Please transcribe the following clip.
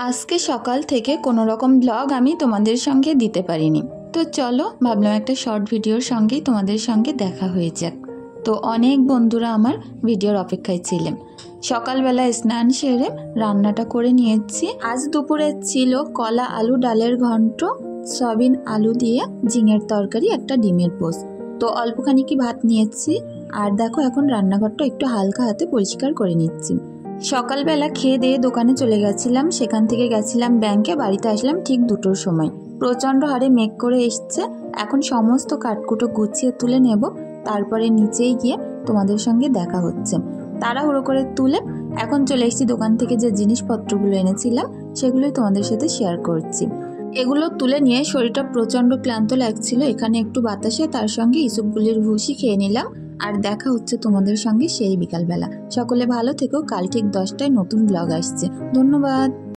আজকে সকাল থেকে কোনো রকম ব্লগ আমি তোমাদের সঙ্গে দিতে পারিনি। তো চলো ভাবলাম একটা শর্ট ভিডিওর সঙ্গেই তোমাদের সঙ্গে দেখা হয়ে যাক। তো অনেক বন্ধুরা আমার ভিডিওর অপেক্ষায় ছিলেন। সকালবেলা স্নান সেরে রান্নাটা করে নিয়েছি। আজ দুপুরে ছিল কলা আলু ডালের ঘন্ট, সয়াবিন আলু দিয়ে ঝিঙের তরকারি, একটা ডিমের পোস্ট। তো অল্পখানি কি ভাত নিয়েছি। আর দেখো এখন রান্নাঘরটা একটু হালকা হাতে পরিষ্কার করে নিচ্ছি। সকালবেলা খেয়ে দিয়ে দোকানে চলে গেছিলাম, সেখান থেকে গেছিলাম ব্যাংকে, বাড়িতে আসলাম ঠিক 2টোর সময়। প্রচণ্ড হারে মেঘ করে এসছে। এখন সমস্ত কাঠকুটো গুছিয়ে তুলে নেব, তারপরে নিচেই গিয়ে তোমাদের সঙ্গে দেখা হচ্ছে। তাড়াহুড়ো করে তুলে এখন চলে এসেছি দোকান থেকে যে জিনিসপত্রগুলো এনেছিলাম সেগুলোই তোমাদের সাথে শেয়ার করছি। এগুলো তুলে নিয়ে শরীরটা প্রচণ্ড ক্লান্ত লাগছিল। এখানে একটু বাতাসে তার সঙ্গে ইসবগুলির ভুসি খেয়ে নিলাম। আর দেখা হচ্ছে তোমাদের সঙ্গে সেই বিকালবেলা। সকলে ভালো থেকো। কাল ঠিক 10টায় নতুন ব্লগ আসছে। ধন্যবাদ।